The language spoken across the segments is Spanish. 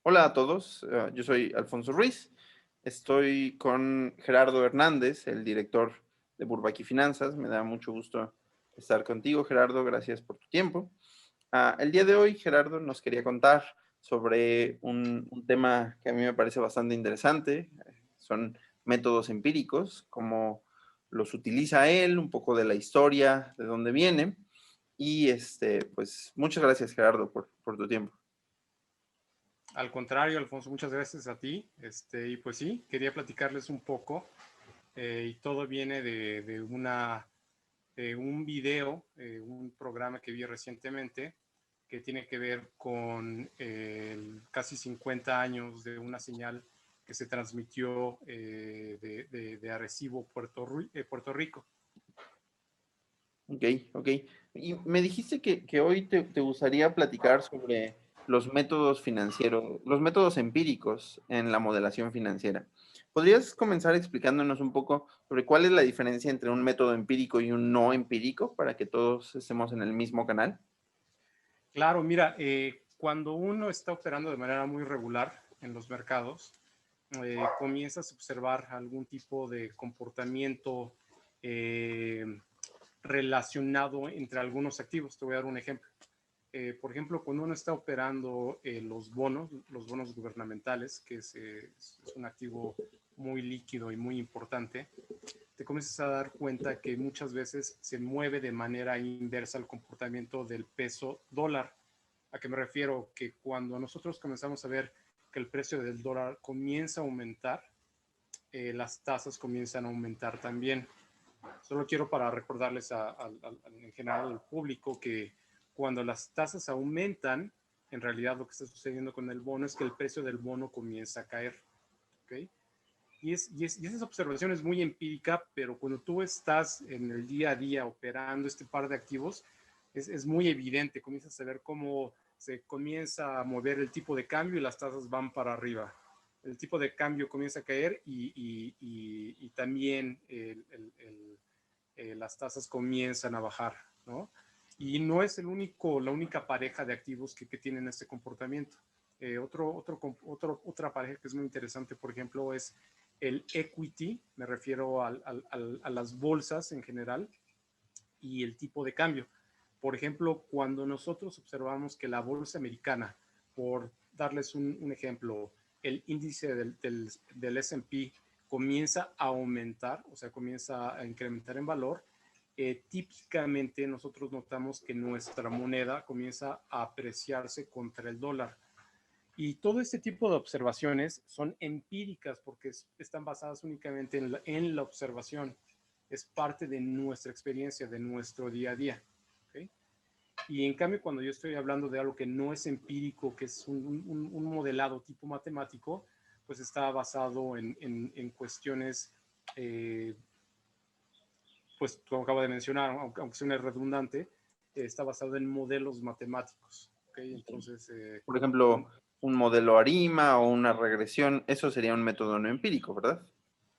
Hola a todos, yo soy Alfonso Ruiz. Estoy con Gerardo Hernández, el director de Bourbaki Finanzas. Me da mucho gusto estar contigo, Gerardo. Gracias por tu tiempo. El día de hoy, Gerardo nos quería contar sobre un tema que a mí me parece bastante interesante. Son métodos empíricos, cómo los utiliza él, un poco de la historia, de dónde viene. Y pues muchas gracias, Gerardo, por tu tiempo. Al contrario, Alfonso, muchas gracias a ti. Y pues sí, quería platicarles un poco. Y todo viene de un video, un programa que vi recientemente que tiene que ver con casi 50 años de una señal que se transmitió de Arecibo, Puerto Rico. Ok, ok. Y me dijiste que hoy te gustaría platicar sobre los métodos financieros, los métodos empíricos en la modelación financiera. ¿Podrías comenzar explicándonos un poco sobre cuál es la diferencia entre un método empírico y un no empírico para que todos estemos en el mismo canal? Claro, mira, cuando uno está operando de manera muy regular en los mercados, comienzas a observar algún tipo de comportamiento eh, relacionado entre algunos activos. Te voy a dar un ejemplo. Por ejemplo, cuando uno está operando los bonos gubernamentales, que es un activo muy líquido y muy importante, te comienzas a dar cuenta que muchas veces se mueve de manera inversa al comportamiento del peso dólar. ¿A qué me refiero? Que cuando nosotros comenzamos a ver que el precio del dólar comienza a aumentar, las tasas comienzan a aumentar también. Solo quiero para recordarles en general al público que cuando las tasas aumentan, en realidad lo que está sucediendo con el bono es que el precio del bono comienza a caer. ¿Okay? Y esa observación es muy empírica, pero cuando tú estás en el día a día operando este par de activos, es muy evidente, comienzas a ver cómo se comienza a mover el tipo de cambio y las tasas van para arriba. El tipo de cambio comienza a caer y también las tasas comienzan a bajar, ¿no? Y no es la única pareja de activos que tienen este comportamiento. Otra pareja que es muy interesante, por ejemplo, es el equity, me refiero a las bolsas en general, y el tipo de cambio. Por ejemplo, cuando nosotros observamos que la bolsa americana, por darles un ejemplo, el índice del S&P comienza a aumentar, o sea, comienza a incrementar en valor, típicamente nosotros notamos que nuestra moneda comienza a apreciarse contra el dólar. Y todo este tipo de observaciones son empíricas porque están basadas únicamente en la observación. Es parte de nuestra experiencia, de nuestro día a día. ¿Okay? Y en cambio, cuando yo estoy hablando de algo que no es empírico, que es un modelado tipo matemático, pues está basado en cuestiones, pues como acabo de mencionar, aunque suene redundante, está basado en modelos matemáticos. ¿Okay? Entonces, Por ejemplo, un modelo ARIMA o una regresión, eso sería un método no empírico, ¿verdad?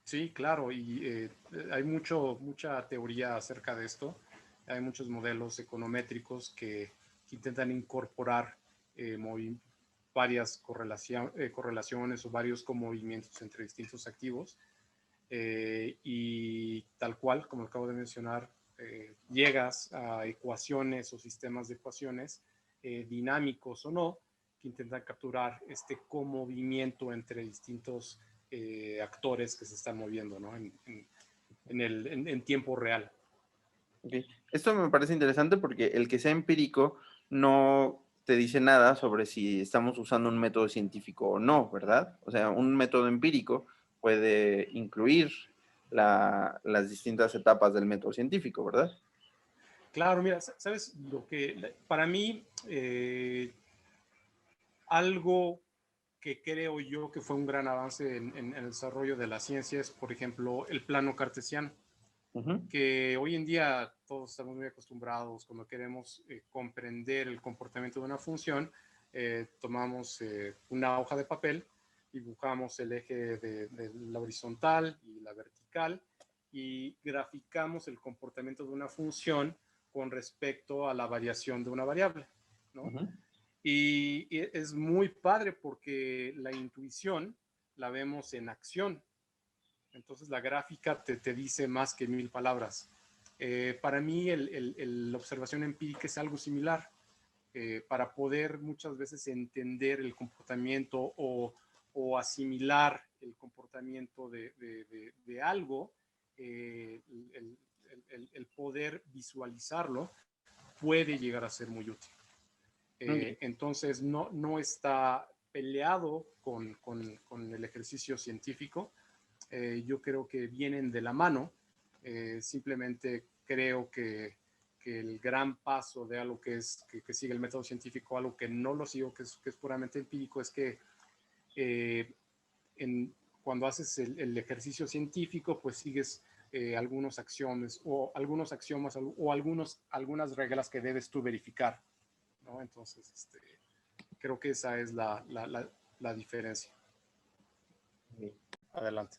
sí, claro, y hay mucha teoría acerca de esto. Hay muchos modelos econométricos que intentan incorporar eh, varias correlaciones o varios movimientos entre distintos activos. Y tal cual, como acabo de mencionar, llegas a ecuaciones o sistemas de ecuaciones dinámicos o no, que intentan capturar este comovimiento entre distintos actores que se están moviendo, ¿no? En tiempo real. Ok. Esto me parece interesante porque el que sea empírico no te dice nada sobre si estamos usando un método científico o no, ¿verdad? O sea, un método empírico puede incluir las distintas etapas del método científico, ¿verdad? Claro, mira, sabes lo que para mí algo que creo yo que fue un gran avance en el desarrollo de la ciencia es, por ejemplo, el plano cartesiano, Ujú. que hoy en día todos estamos muy acostumbrados cuando queremos comprender el comportamiento de una función, tomamos una hoja de papel, dibujamos el eje de la horizontal y la vertical y graficamos el comportamiento de una función con respecto a la variación de una variable, ¿no? Ujú. Y es muy padre porque la intuición la vemos en acción. Entonces la gráfica te dice más que 1000 palabras. Para mí la observación empírica es algo similar. Para poder muchas veces entender el comportamiento o asimilar el comportamiento de algo, el poder visualizarlo puede llegar a ser muy útil. Ok. Entonces no está peleado con el ejercicio científico. Yo creo que vienen de la mano. Simplemente creo que el gran paso de algo que sigue el método científico, algo que no lo sigo, que es puramente empírico, es que eh, en, cuando haces el ejercicio científico, pues sigues algunos axiomas o algunos axiomas o algunas reglas que debes tú verificar, ¿no? Entonces, creo que esa es la diferencia. Ok. Adelante.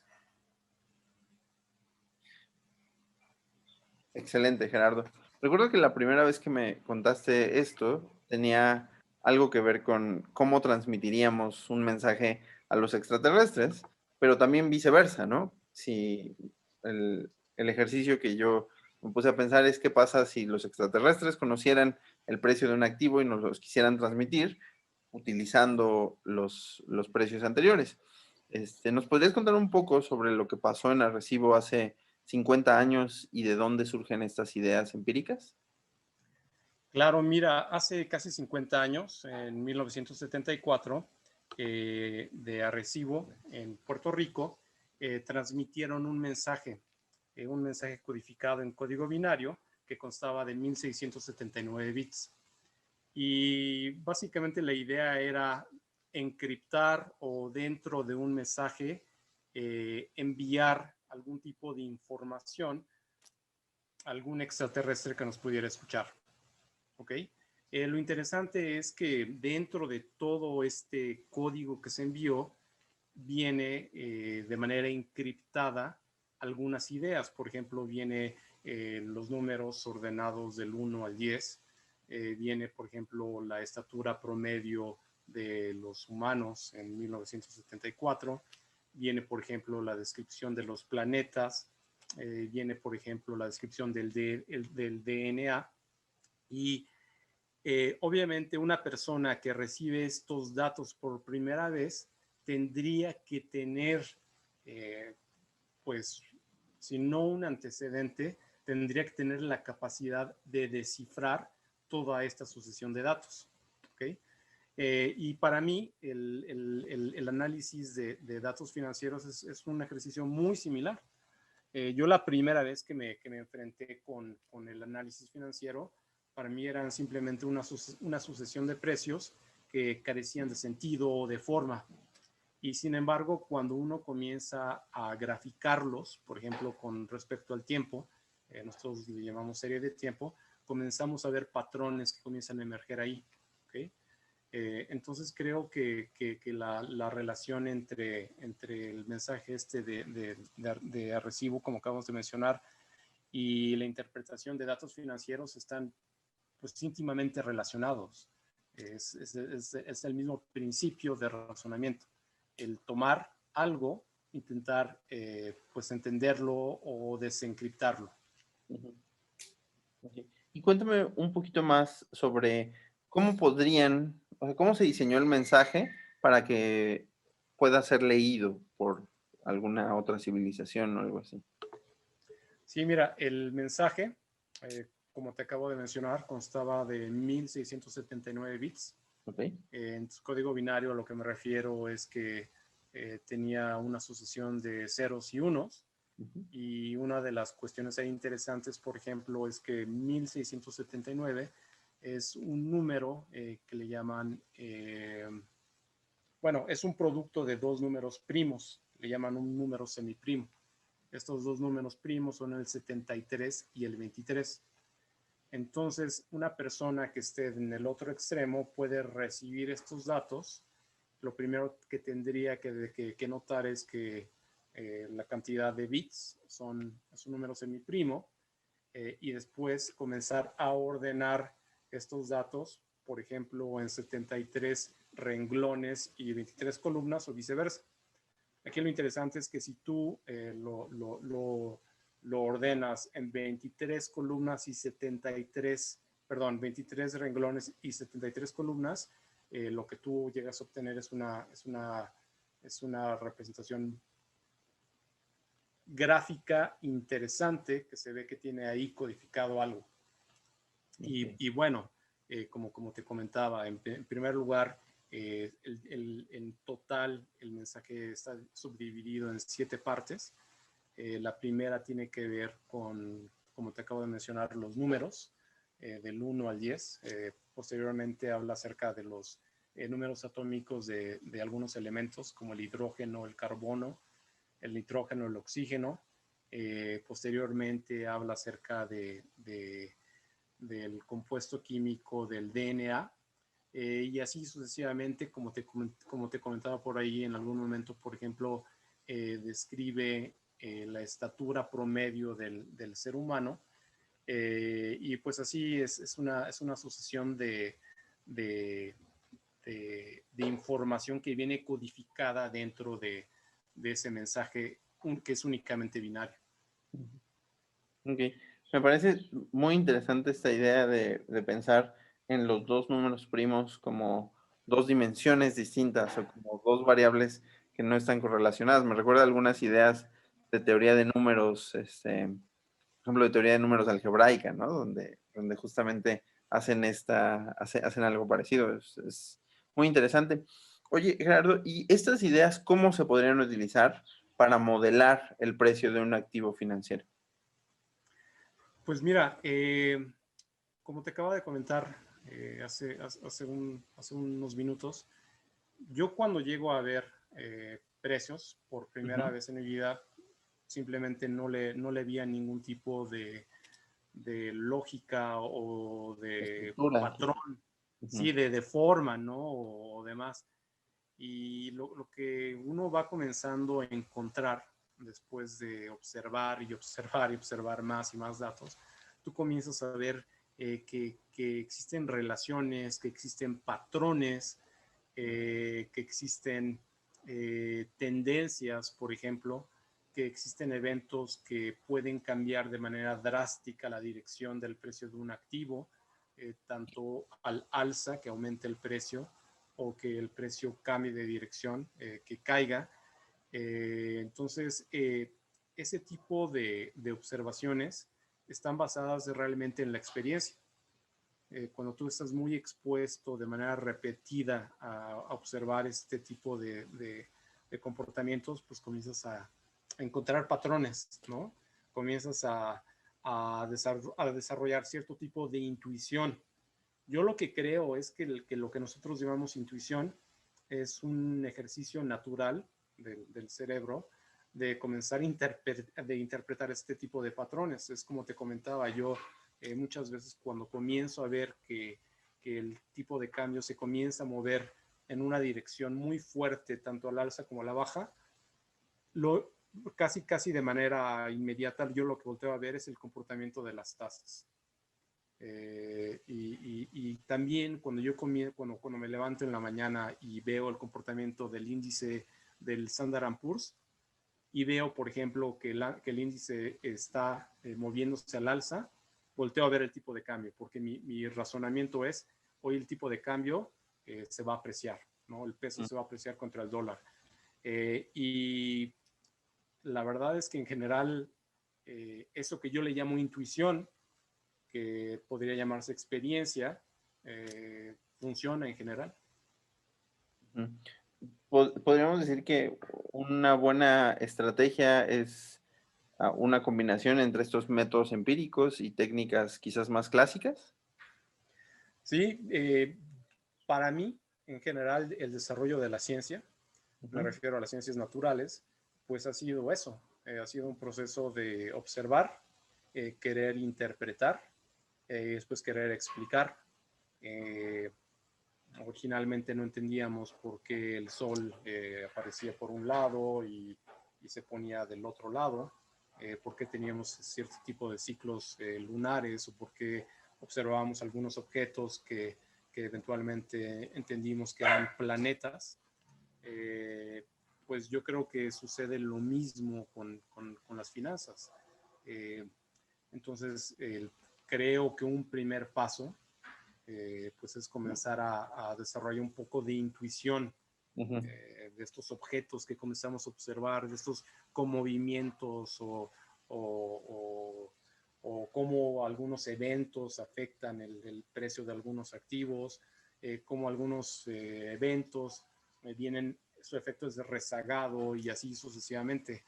Excelente, Gerardo. Recuerdo que la primera vez que me contaste esto tenía algo que ver con cómo transmitiríamos un mensaje a los extraterrestres, pero también viceversa, ¿no? Si el ejercicio que yo me puse a pensar es qué pasa si los extraterrestres conocieran el precio de un activo y nos los quisieran transmitir utilizando los precios anteriores. ¿Nos podrías contar un poco sobre lo que pasó en Arecibo hace 50 años y de dónde surgen estas ideas empíricas? Claro, mira, hace casi 50 años, en 1974, de Arecibo, en Puerto Rico, transmitieron un mensaje codificado en código binario que constaba de 1679 bits. Y básicamente la idea era encriptar o dentro de un mensaje enviar algún tipo de información a algún extraterrestre que nos pudiera escuchar. ¿Ok? Lo interesante es que dentro de todo este código que se envió, viene de manera encriptada algunas ideas. Por ejemplo, viene los números ordenados del 1 al 10. Viene, por ejemplo, la estatura promedio de los humanos en 1974. Viene, por ejemplo, la descripción de los planetas. Viene, por ejemplo, la descripción del DNA. Y obviamente una persona que recibe estos datos por primera vez tendría que tener, eh, pues, si no un antecedente, tendría que tener la capacidad de descifrar toda esta sucesión de datos. ¿Okay? Y para mí, el análisis de datos financieros es un ejercicio muy similar. Yo la primera vez que me enfrenté con el análisis financiero, para mí eran simplemente una sucesión de precios que carecían de sentido o de forma. Y sin embargo, cuando uno comienza a graficarlos, por ejemplo, con respecto al tiempo, nosotros le llamamos serie de tiempo, comenzamos a ver patrones que comienzan a emerger ahí. ¿Okay? Entonces creo que la relación entre el mensaje de Arecibo, como acabamos de mencionar, y la interpretación de datos financieros están pues íntimamente relacionados. Es el mismo principio de razonamiento. El tomar algo, intentar pues entenderlo o desencriptarlo. Ujú. Ok. Y cuéntame un poquito más sobre cómo podrían, o sea, cómo se diseñó el mensaje para que pueda ser leído por alguna otra civilización o algo así. Sí, mira, el mensaje, como te acabo de mencionar, constaba de 1679 bits. Ok. En su código binario a lo que me refiero es que tenía una sucesión de ceros y unos. Ujú. Y una de las cuestiones ahí interesantes, por ejemplo, es que 1679 es un número que le llaman, bueno, es un producto de dos números primos, le llaman un número semiprimo. Estos dos números primos son el 73 y el 23. Entonces, una persona que esté en el otro extremo puede recibir estos datos. Lo primero que tendría que notar es que la cantidad de bits es un número semiprimo y después comenzar a ordenar estos datos por ejemplo, en 73 renglones y 23 columnas o viceversa. Aquí lo interesante es que si tú lo ordenas en 23 columnas y 73, perdón, 23 renglones y 73 columnas, lo que tú llegas a obtener es una representación gráfica interesante que se ve que tiene ahí codificado algo. Okay. Y bueno, como te comentaba, en primer lugar, en total el mensaje está subdividido en 7 partes. La primera tiene que ver con, como te acabo de mencionar, los números del 1 al 10. Posteriormente habla acerca de los números atómicos de algunos elementos como el hidrógeno, el carbono, el nitrógeno, el oxígeno. Posteriormente habla acerca del compuesto químico del DNA. Y así sucesivamente, como te comentaba por ahí en algún momento, por ejemplo, describe la estatura promedio del ser humano, y pues así es una sucesión de, información que viene codificada dentro de ese mensaje que es únicamente binario. Ok. Me parece muy interesante esta idea de pensar en los dos números primos como dos dimensiones distintas o como dos variables que no están correlacionadas. Me recuerda algunas ideas de teoría de números, por ejemplo, de teoría de números algebraica, ¿no? Donde justamente hacen algo parecido. Es muy interesante. Oye, Gerardo, ¿y estas ideas cómo se podrían utilizar para modelar el precio de un activo financiero? Pues mira, como te acabo de comentar hace unos minutos, yo cuando llego a ver precios por primera Ujú. vez en mi vida, simplemente no le vi ningún tipo de lógica o de Estructura. patrón, Ujú. sí, de forma, ¿no? O demás. Y lo que uno va comenzando a encontrar después de observar y observar y observar más y más datos, tú comienzas a ver que existen relaciones, que existen patrones, que existen tendencias, por ejemplo, que existen eventos que pueden cambiar de manera drástica la dirección del precio de un activo, tanto al alza, que aumente el precio, o que el precio cambie de dirección, que caiga. Entonces, ese tipo de observaciones están basadas realmente en la experiencia. Cuando tú estás muy expuesto de manera repetida a observar este tipo de comportamientos, pues comienzas a encontrar patrones, ¿no? Comienzas a desarrollar cierto tipo de intuición. Yo lo que creo es que lo que nosotros llamamos intuición es un ejercicio natural del cerebro de comenzar de interpretar este tipo de patrones. Es como te comentaba, yo muchas veces cuando comienzo a ver que el tipo de cambio se comienza a mover en una dirección muy fuerte, tanto al alza como a la baja, lo, casi de manera inmediata yo lo que volteo a ver es el comportamiento de las tasas. Y también cuando cuando me levanto en la mañana y veo el comportamiento del índice del Standard & Poor's y veo, por ejemplo, que el índice está moviéndose al alza, volteo a ver el tipo de cambio, porque mi razonamiento es, hoy el tipo de cambio se va a apreciar, ¿no? El peso se va a apreciar contra el dólar. Y la verdad es que en general, eso que yo le llamo intuición, que podría llamarse experiencia, funciona en general. Ujú. Podríamos decir que una buena estrategia es una combinación entre estos métodos empíricos y técnicas quizás más clásicas. Sí, para mí, en general, el desarrollo de la ciencia, me Ujú. refiero a las ciencias naturales, pues ha sido eso, ha sido un proceso de observar, querer interpretar, después querer explicar. Eh, Originalmente no entendíamos por qué el sol aparecía por un lado y se ponía del otro lado, por qué teníamos cierto tipo de ciclos lunares o por qué observábamos algunos objetos que eventualmente entendimos que eran planetas, pues yo creo que sucede lo mismo con las finanzas. Entonces, creo que un primer paso pues es comenzar a desarrollar un poco de intuición de estos objetos que comenzamos a observar, de estos movimientos o cómo algunos eventos afectan el precio de algunos activos, cómo algunos eventos vienen su efecto es de rezagado y así sucesivamente.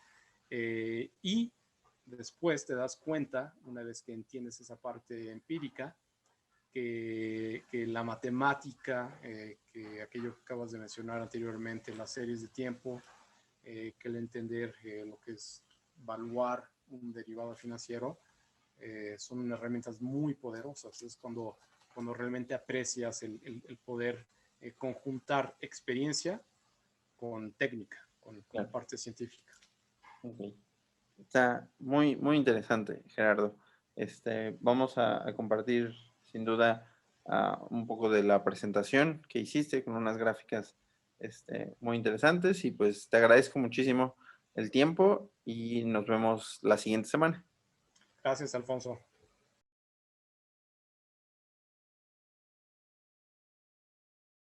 Y después te das cuenta, una vez que entiendes esa parte empírica, que la matemática, que aquello que acabas de mencionar anteriormente, las series de tiempo, que el entender lo que es evaluar un derivado financiero, son herramientas muy poderosas. Es cuando realmente aprecias el poder conjuntar experiencia con técnica, con Claro. parte científica. Ok. Está muy, muy interesante, Gerardo. Vamos a compartir sin duda un poco de la presentación que hiciste con unas gráficas muy interesantes y pues te agradezco muchísimo el tiempo y nos vemos la siguiente semana. Gracias, Alfonso.